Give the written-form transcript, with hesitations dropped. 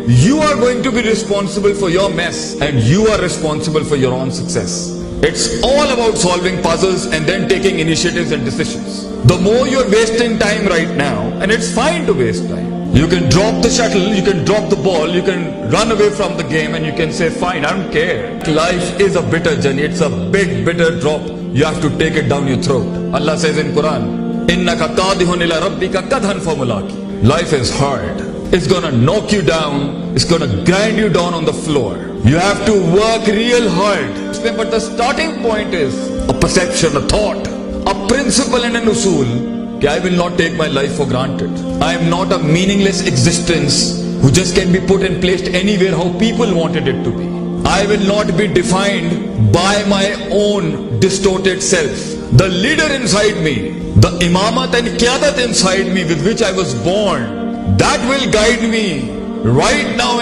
you are going to be responsible for your mess and you are responsible for your own success. It's all about solving puzzles and then taking initiatives and decisions. The more you're wasting time right now, and it's fine to waste time. You can drop the shuttle, you can drop the ball, you can run away from the game and you can say, fine, I don't care. Life is a bitter journey, it's a big bitter drop. You have to take it down your throat. Allah says in Quran, إِنَّكَ قَادِهٌ إِلَى رَبِّكَ قَدْهًا فَمُلَاقِي. Life is hard. It's gonna knock you down, it's gonna grind you down on the floor. You have to work real hard. But the starting point is a perception, a thought, a principle and an usul. I will not take my life for granted. I am not a meaningless existence who just can be put and placed anywhere how people wanted it to be. I will not be defined by my own distorted self. The leader inside me, the imamat and qiyadat inside me with which I was born, that will guide me right now